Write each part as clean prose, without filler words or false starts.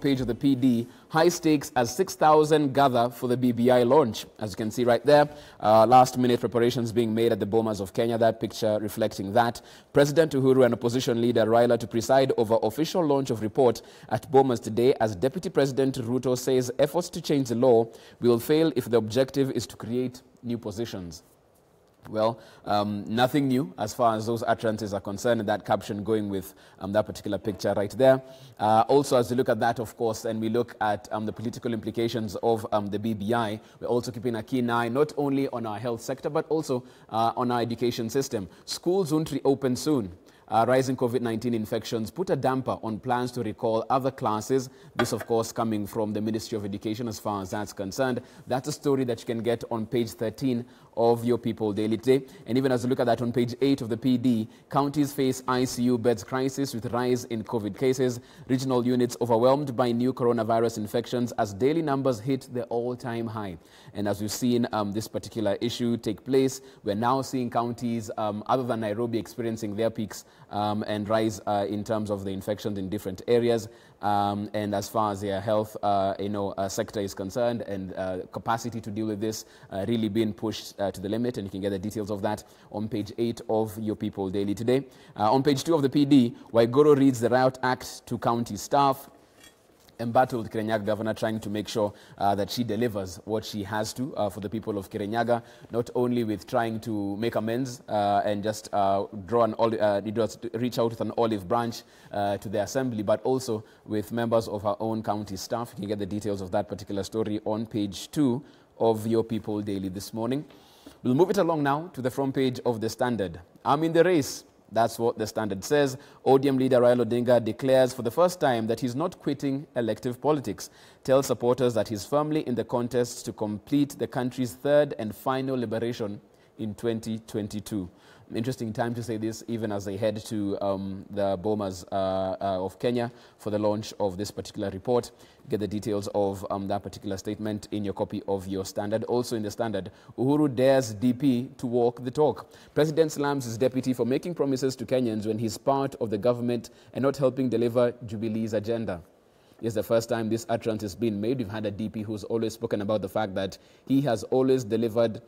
Page of the PD, high stakes as 6,000 gather for the BBI launch. As you can see right there, last minute preparations being made at the Bomas of Kenya, that picture reflecting that. President Uhuru and opposition leader Raila to preside over official launch of report at Bomas today, as Deputy President Ruto says efforts to change the law will fail if the objective is to create new positions. Well, nothing new as far as those utterances are concerned, and that caption going with that particular picture right there. Also, as we look at that, of course, and we look at the political implications of the BBI, we're also keeping a keen eye not only on our health sector, but also on our education system. Schools won't reopen soon. Rising COVID-19 infections put a damper on plans to recall other classes. This, of course, coming from the Ministry of Education as far as that's concerned. That's a story that you can get on page 13 of your People Daily today. And even as you look at that on page 8 of the PD, counties face ICU beds crisis with rise in COVID cases. Regional units overwhelmed by new coronavirus infections as daily numbers hit the all-time high. And as we've seen this particular issue take place, we're now seeing counties other than Nairobi experiencing their peaks and rise in terms of the infections in different areas. And as far as their health sector is concerned, and capacity to deal with this really being pushed to the limit, and you can get the details of that on page 8 of your People Daily today. On page 2 of the PD, Waiguru reads the Riot Act to county staff. Embattled Kirinyaga governor trying to make sure that she delivers what she has to for the people of Kirinyaga, not only with trying to make amends and just reach out with an olive branch to the assembly, but also with members of her own county staff. You can get the details of that particular story on page 2 of your People Daily this morning. We'll move it along now to the front page of The Standard. I'm in the race. That's what The Standard says. ODM leader Raila Odinga declares for the first time that he's not quitting elective politics, tells supporters that he's firmly in the contest to complete the country's third and final liberation in 2022. Interesting time to say this, even as they head to the Bomas of Kenya for the launch of this particular report. Get the details of that particular statement in your copy of your Standard. Also in the Standard, Uhuru dares DP to walk the talk. President slams his deputy for making promises to Kenyans when he's part of the government and not helping deliver Jubilee's agenda. It's the first time this utterance has been made. We've had a DP who's always spoken about the fact that he has always delivered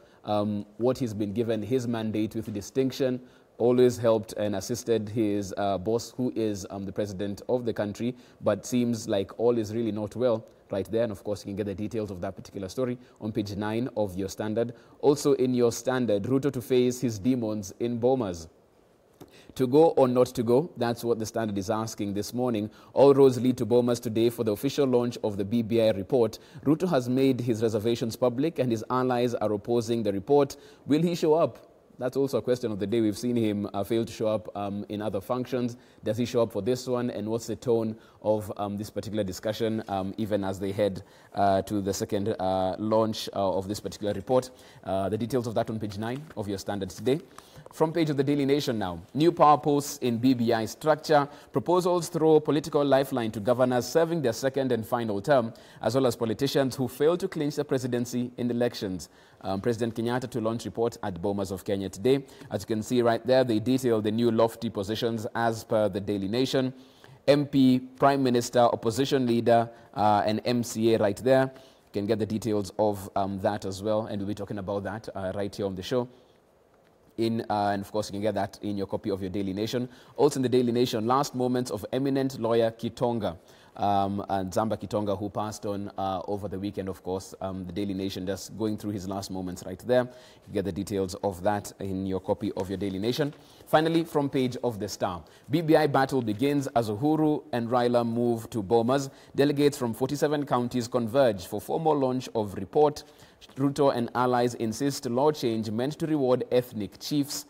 what he's been given, his mandate, with distinction, always helped and assisted his boss, who is the president of the country, but seems like all is really not well right there. And of course, you can get the details of that particular story on page 9 of your Standard. Also in your Standard, Ruto to face his demons in Bomas. To go or not to go? That's what the Standard is asking this morning. All roads lead to Bomas today for the official launch of the BBI report. Ruto has made his reservations public and his allies are opposing the report. Will he show up? That's also a question of the day. We've seen him fail to show up in other functions. Does he show up for this one? And what's the tone of this particular discussion, even as they head to the second launch of this particular report? The details of that on page 9 of your Standard today. Front page of the Daily Nation now. New power posts in BBI structure. Proposals throw political lifeline to governors serving their second and final term, as well as politicians who failed to clinch the presidency in elections. President Kenyatta to launch report at Bomas of Kenya today. As you can see right there, they detail the new lofty positions as per the Daily Nation. MP, Prime Minister, Opposition Leader, and MCA right there. You can get the details of that as well, and we'll be talking about that right here on the show. And of course, you can get that in your copy of your Daily Nation. Also in the Daily Nation, last moments of eminent lawyer Kitonga, and Zamba Kitonga, who passed on over the weekend, of course. The Daily Nation just going through his last moments right there. You can get the details of that in your copy of your Daily Nation. Finally, from page of The Star, BBI battle begins as Uhuru and Raila move to Bomas. Delegates from 47 counties converge for formal launch of report. Ruto and allies insist law change meant to reward ethnic chiefs.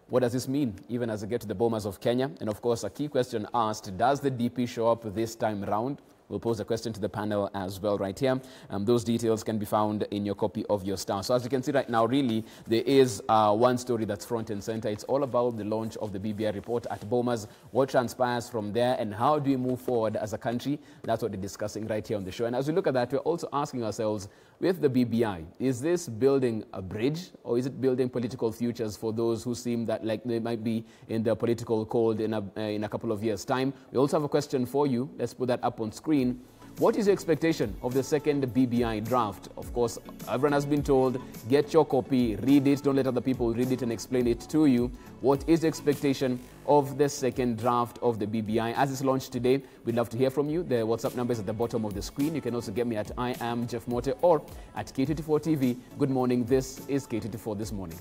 What does this mean, even as we get to the Bomas of Kenya? And of course, a key question asked, does the DP show up this time round? We'll pose a question to the panel as well right here. Those details can be found in your copy of your Star. So as you can see right now, really, there is one story that's front and center. It's all about the launch of the BBI report at Bomas, what transpires from there, and how do we move forward as a country? That's what we're discussing right here on the show. And as we look at that, we're also asking ourselves, with the BBI, is this building a bridge, or is it building political futures for those who seem that like they might be in the political cold in a couple of years' time? We also have a question for you. Let's put that up on screen. screen. What is your expectation of the second BBI draft? Of course, everyone has been told, get your copy, read it, don't let other people read it and explain it to you. What is the expectation of the second draft of the BBI as it's launched today? We'd love to hear from you. The WhatsApp number is at the bottom of the screen. You can also get me at I am Jeff Mote or at K24 TV. Good morning. This is K24 This Morning.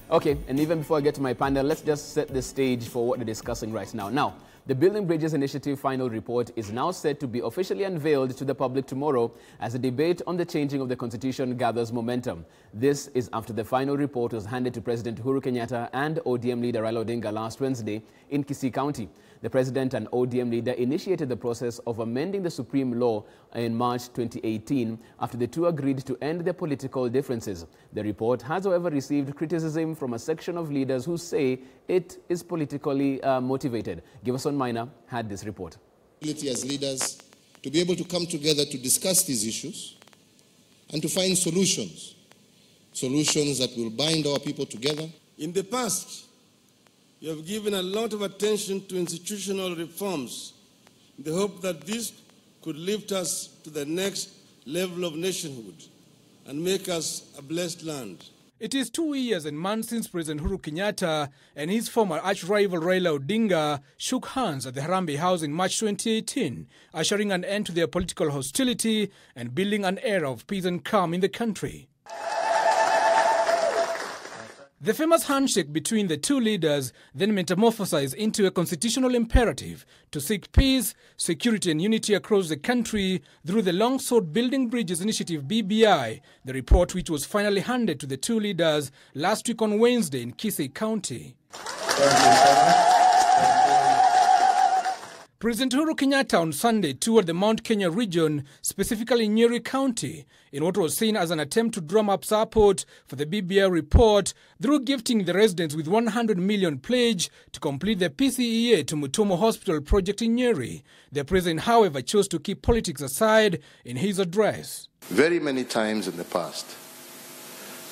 Okay, and even before I get to my panel, let's just set the stage for what they're discussing right now. Now, the Building Bridges Initiative final report is now set to be officially unveiled to the public tomorrow as the debate on the changing of the constitution gathers momentum. This is after the final report was handed to President Uhuru Kenyatta and ODM leader Raila Odinga last Wednesday in Kisii County. The president and ODM leader initiated the process of amending the Supreme Law in March 2018 after the two agreed to end their political differences. The report has, however, received criticism from a section of leaders who say it is politically motivated. Giverson Minor had this report. As leaders, to be able to come together to discuss these issues and to find solutions that will bind our people together. In the past, you have given a lot of attention to institutional reforms in the hope that this could lift us to the next level of nationhood and make us a blessed land. It is 2 years and months since President Uhuru Kenyatta and his former arch-rival Raila Odinga shook hands at the Harambee House in March 2018, ushering an end to their political hostility and building an era of peace and calm in the country. The famous handshake between the two leaders then metamorphosized into a constitutional imperative to seek peace, security and unity across the country through the long-sought Building Bridges Initiative BBI, the report which was finally handed to the two leaders last week on Wednesday in Kisii County. President Uhuru Kenyatta on Sunday toured the Mount Kenya region, specifically Nyeri County, in what was seen as an attempt to drum up support for the BBI report through gifting the residents with 100 million pledge to complete the PCEA to Mutomo Hospital project in Nyeri. The president, however, chose to keep politics aside in his address. Very many times in the past,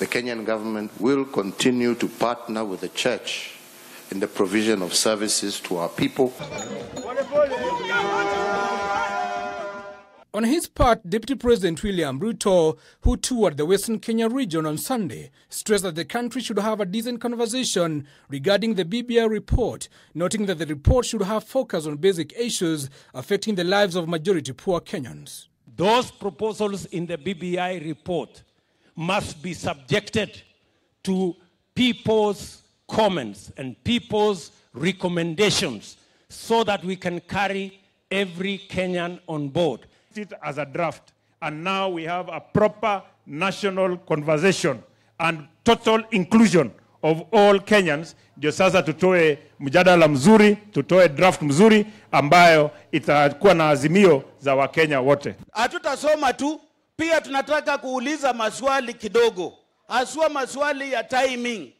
the Kenyan government will continue to partner with the church in the provision of services to our people. On his part, Deputy President William Ruto, who toured the Western Kenya region on Sunday, stressed that the country should have a decent conversation regarding the BBI report, noting that the report should have focus on basic issues affecting the lives of majority poor Kenyans. Those proposals in the BBI report must be subjected to people's comments and people's recommendations so that we can carry every Kenyan on board. It as a draft, and now we have a proper national conversation and total inclusion of all Kenyans. Ndio sasa tutoe mjadala mzuri, tutoe draft mzuri ambayo itakuwa na azimio za Wakenya wote. Hatutasoma tu, pia tunataka kuuliza maswali kidogo, haswa maswali ya timing.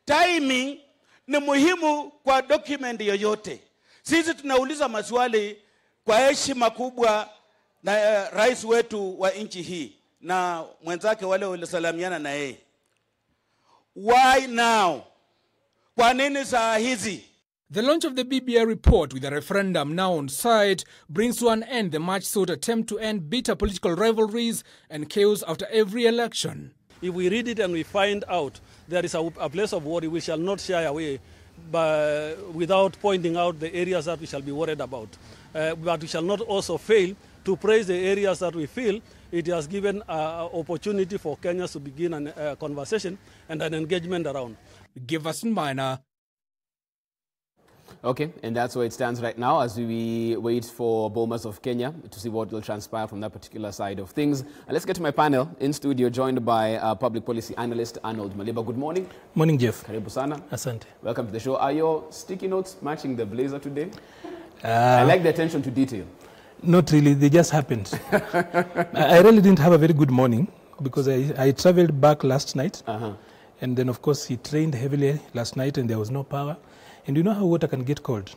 Timing ni muhimu kwa document yoyote. Sisi tunauliza maswali kwa heshima kubwa na rais wetu wa nchi hii na mwenzake wale walisalamiana na yeye. Why now? Kwa nini saa hizi? The launch of the BBI report with a referendum now on site brings to an end the much-sought attempt to end bitter political rivalries and chaos after every election. If we read it and we find out there is a place of worry, we shall not shy away without pointing out the areas that we shall be worried about. But we shall not also fail to praise the areas that we feel it has given an opportunity for Kenyans to begin a conversation and an engagement around. Giverson Minor. Okay, and that's where it stands right now as we wait for Bomas of Kenya to see what will transpire from that particular side of things. Let's get to my panel in studio, joined by public policy analyst Arnold Maliba. Good morning. Morning, Jeff. Karibu sana. Asante. Welcome to the show. Are your sticky notes matching the blazer today? I like the attention to detail. Not really, they just happened. I really didn't have a very good morning because I traveled back last night. And then, of course, he trained heavily last night and there was no power. And you know how water can get cold.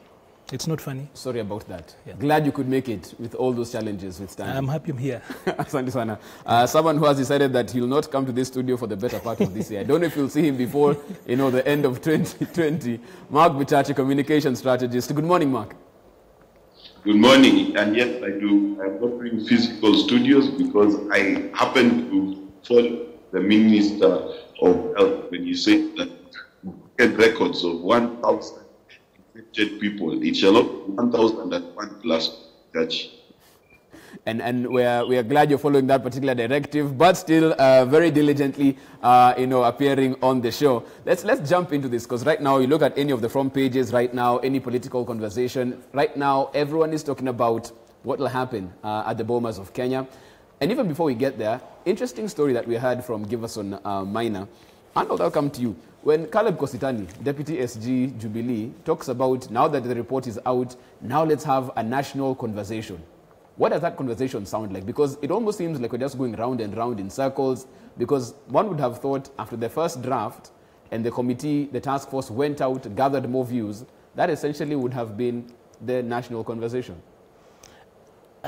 It's not funny. Sorry about that. Yeah. Glad you could make it with all those challenges withstanding. I'm happy I'm here. Asante sana. Someone who has decided that he'll not come to this studio for the better part of this year. I don't know if you'll see him before, the end of 2020. Mark Bichachi, communication strategist. Good morning, Mark. Good morning. And yes, I do. I'm not doing physical studios because I happen to follow the Minister of Health when you say that get records of 1,000 infected people. It shall not be 1,001 plus catch. And we are glad you're following that particular directive, but still very diligently, appearing on the show. Let's jump into this, because right now, you look at any of the front pages right now, any political conversation, right now, everyone is talking about what will happen at the Bomas of Kenya. And even before we get there, interesting story that we heard from Giverson Minor. Arnold, I'll come to you. When Caleb Kositani, Deputy SG Jubilee, talks about now that the report is out, now let's have a national conversation. What does that conversation sound like? Because it almost seems like we're just going round and round in circles, because one would have thought after the first draft and the committee, the task force went out, gathered more views, that essentially would have been the national conversation.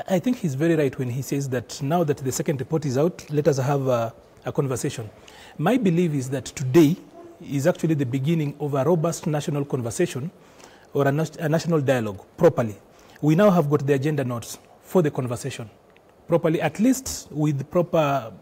I think he's very right when he says that now that the second report is out, let us have a conversation. My belief is that today is actually the beginning of a robust national conversation or a national dialogue properly. We now have got the agenda notes for the conversation properly, at least with proper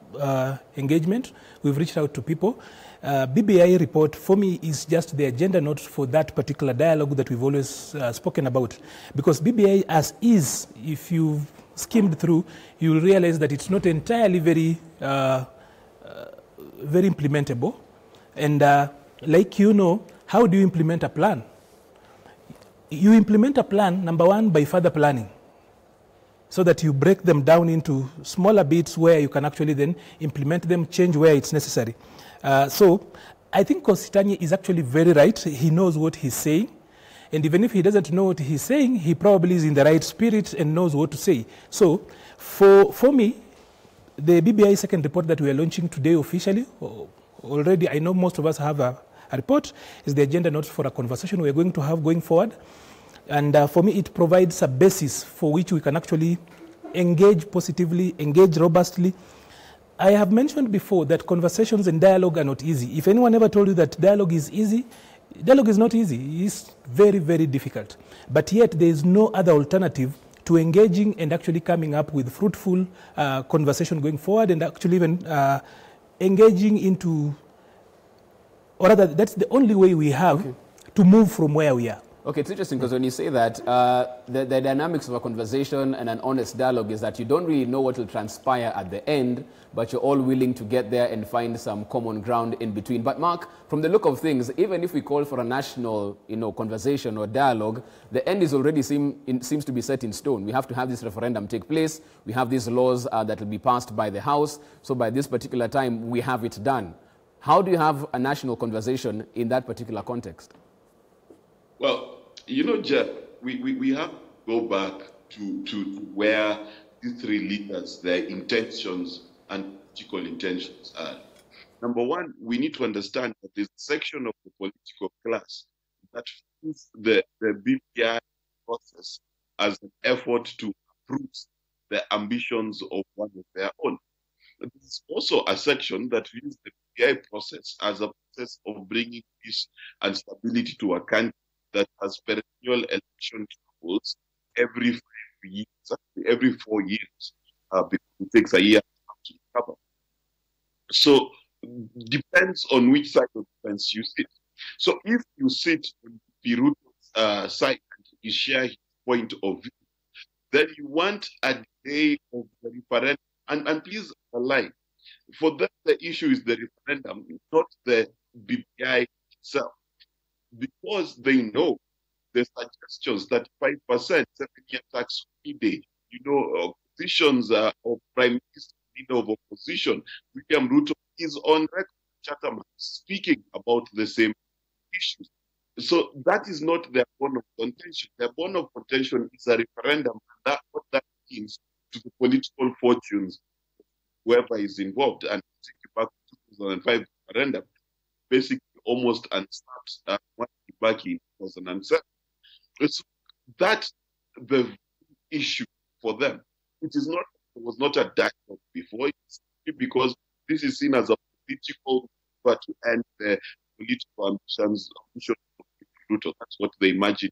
engagement. We've reached out to people. BBI report for me is just the agenda notes for that particular dialogue that we've always spoken about. Because BBI as is, if you've skimmed through, you'll realize that it's not entirely very implementable. And how do you implement a plan? You implement a plan, number one, by further planning, so that you break them down into smaller bits where you can actually then implement them, change where it's necessary. So I think Kositani is actually very right. He knows what he's saying. And even if he doesn't know what he's saying, he probably is in the right spirit and knows what to say. So for me, the BBI second report that we are launching today officially, already I know most of us have a report, is the agenda notes for a conversation we're going to have going forward. And for me, it provides a basis for which we can actually engage positively, engage robustly. I have mentioned before that conversations and dialogue are not easy. If anyone ever told you that dialogue is easy, dialogue is not easy. It's very, very difficult. But yet there is no other alternative to engaging and actually coming up with fruitful conversation going forward, and actually even engaging into, or rather, that's the only way we have to move from where we are. Okay, it's interesting because when you say that, the dynamics of a conversation and an honest dialogue is that you don't really know what will transpire at the end, but you're all willing to get there and find some common ground in between. But Mark, from the look of things, even if we call for a national, conversation or dialogue, the end is already seems to be set in stone. We have to have this referendum take place. We have these laws that will be passed by the House. So by this particular time, we have it done. How do you have a national conversation in that particular context? Well, Jeff, we have to go back to where these three leaders, their intentions and political intentions are. Number one, we need to understand that there's a section of the political class that views the BBI process as an effort to uproot the ambitions of one of their own. There's also a section that views the BBI process as a process of bringing peace and stability to a country that has perennial election troubles every 5 years, every 4 years, because it takes a year to recover. So depends on which side of the fence you sit. So if you sit on Piruto's side and you share his point of view, then you want a day of the referendum. And please align. For them, the issue is the referendum, not the BBI itself. Because they know the suggestions that 5%, 7-year tax holiday, positions of Prime Minister, leader of opposition, William Ruto, is on record, Chatham, speaking about the same issues. So that is not their bone of contention. Their bone of contention is a referendum, and what that means to the political fortunes of whoever is involved. And take you back to 2005 referendum, basically almost unstopped back in 2007. So that's the issue for them. It was not a dialogue before. It's because this is seen as a political but to end the political ambitions of Ruto. That's what they imagine.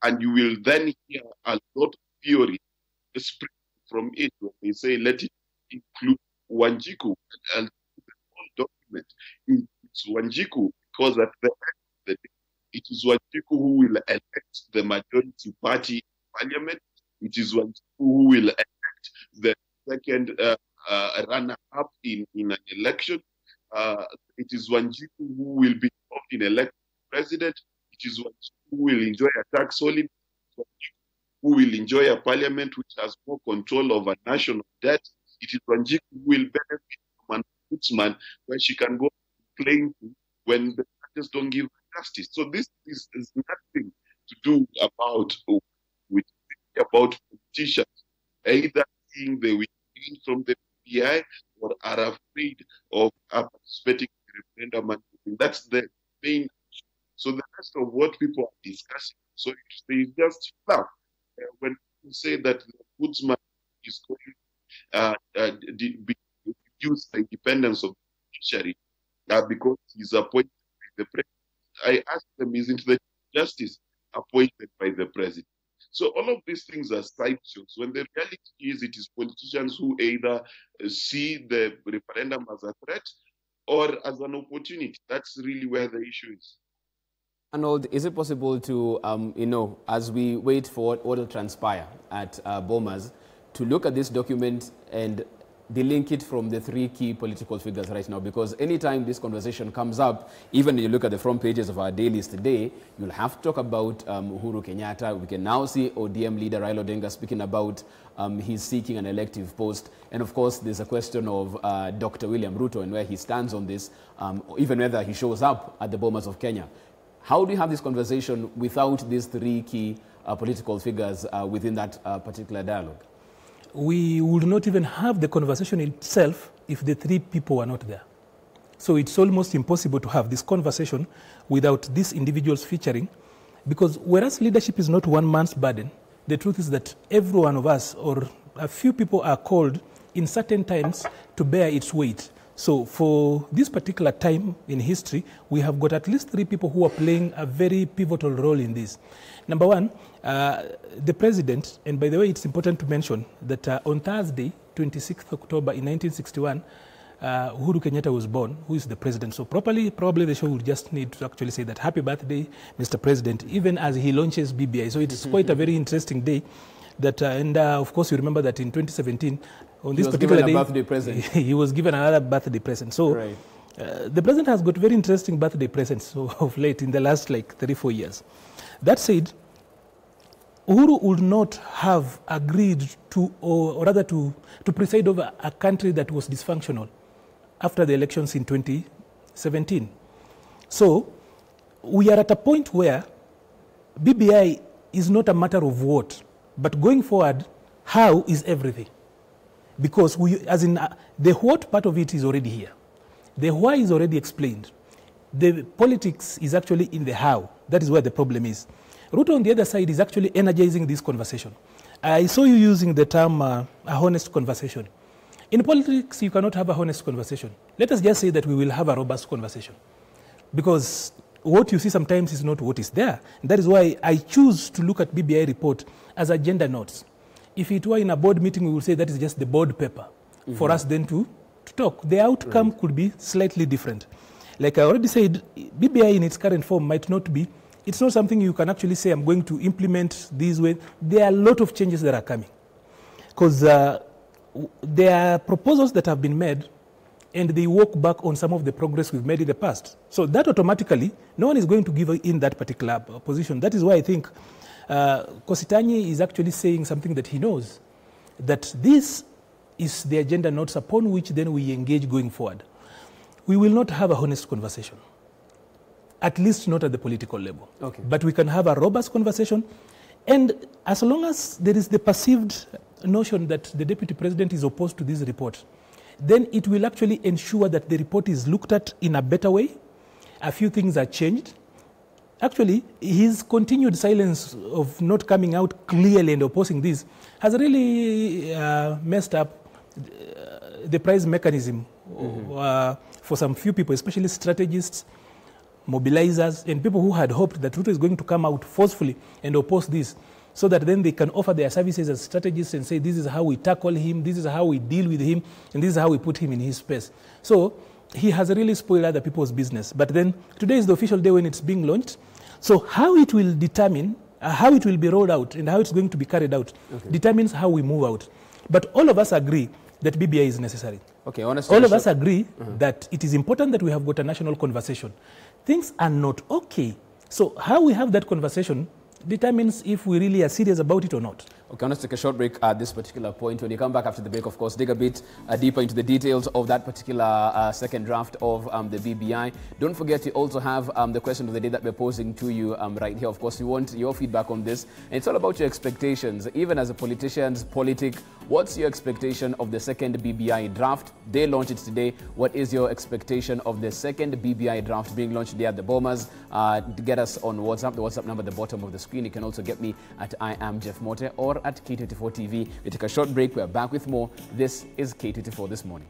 And you will then hear a lot of theory spring from it when they say let it include Wanjiku, and the whole document it's Wanjiku, because at the end of the day, it is Wanjiku who will elect the majority party in parliament. It is Wanjiku who will elect the second runner-up in an election. It is Wanjiku who will be involved in electing president. It is Wanjiku who will enjoy a tax holiday, who will enjoy a parliament which has more control over national debt. It is Wanjiku who will benefit from an ombudsman where she can go complain to when the judges don't give her justice. So this is nothing to do about politicians either seeing the win from the BBI or are afraid of participating in the referendum. And that's the main issue. So the rest of what people are discussing, so they just fluff. When people say that the ombudsman is going to reduce the independence of the judiciary because he's appointed by the president, I ask them, isn't the justice appointed by the president? So all of these things are sideshows. When the reality is, it is politicians who either see the referendum as a threat or as an opportunity. That's really where the issue is. Arnold, is it possible to, as we wait for what will transpire at Bomas, to look at this document and delink it from the three key political figures right now? Because anytime this conversation comes up, even when you look at the front pages of our dailies today, you'll have to talk about Uhuru Kenyatta. We can now see ODM leader Raila Odinga speaking about he's seeking an elective post. And of course, there's a question of Dr. William Ruto and where he stands on this, even whether he shows up at the Bomas of Kenya. How do you have this conversation without these three key political figures within that particular dialogue? We would not even have the conversation itself if the three people were not there. So it's almost impossible to have this conversation without these individuals featuring, because whereas leadership is not one man's burden, the truth is that every one of us or a few people are called in certain times to bear its weight. So for this particular time in history, we have got at least three people who are playing a very pivotal role in this. Number one, the president, and by the way, it's important to mention that on Thursday, 26th October in 1961, Uhuru Kenyatta was born, who is the president. So probably the show would just need to actually say that happy birthday, Mr. President, even as he launches BBI. So it's quite a very interesting day. That and of course, you remember that in 2017, on this particular day, birthday present. He was given another birthday present. So right. The president has got very interesting birthday presents of late in the last 3-4 years. That said, Uhuru would not have agreed to, or rather to preside over a country that was dysfunctional after the elections in 2017. So we are at a point where BBI is not a matter of what, but going forward, how is everything. Because the what part of it is already here. The why is already explained. The politics is actually in the how. That is where the problem is. Ruto on the other side is actually energizing this conversation. I saw you using the term a honest conversation. In politics, you cannot have a honest conversation. Let us just say that we will have a robust conversation. Because what you see sometimes is not what is there. And that is why I choose to look at BBI report as agenda notes. If it were in a board meeting, we would say that is just the board paper for us then to talk. The outcome could be slightly different. Like I already said, BBI in its current form might not be, it's not something you can actually say, I'm going to implement these ways. There are a lot of changes that are coming. Because there are proposals that have been made and they walk back on some of the progress we've made in the past. So that automatically, no one is going to give in that particular position. That is why I think Kositanyi is actually saying something that he knows, that this is the agenda notes upon which then we engage going forward. We will not have a honest conversation, at least not at the political level. Okay. But we can have a robust conversation, and as long as there is the perceived notion that the deputy president is opposed to this report, then it will actually ensure that the report is looked at in a better way. A few things are changed. actually, his continued silence of not coming out clearly and opposing this has really messed up the price mechanism for some few people, especially strategists, mobilizers, and people who had hoped that Ruto is going to come out forcefully and oppose this, so that then they can offer their services as strategists and say, this is how we tackle him, this is how we deal with him, and this is how we put him in his space. So he has really spoiled other people's business. But then today is the official day when it's being launched. So how it will determine, how it will be rolled out and how it's going to be carried out determines how we move out. But all of us agree that BBI is necessary. Okay, honestly, all of us agree that it is important that we have got a national conversation. Things are not okay. So how we have that conversation determines if we really are serious about it or not. Okay, let's take a short break at this particular point. When you come back after the break, of course, dig a bit deeper into the details of that particular second draft of the BBI. Don't forget to also have the question of the day that we're posing to you right here. Of course, we want your feedback on this. And it's all about your expectations. Even as a politician's politic, what's your expectation of the second BBI draft? They launched it today. What is your expectation of the second BBI draft being launched today at the Bomas? Get us on WhatsApp, the WhatsApp number at the bottom of the screen. You can also get me at I am Jeff Mote or at K24 TV. We take a short break. We're back with more. This is K24 This Morning.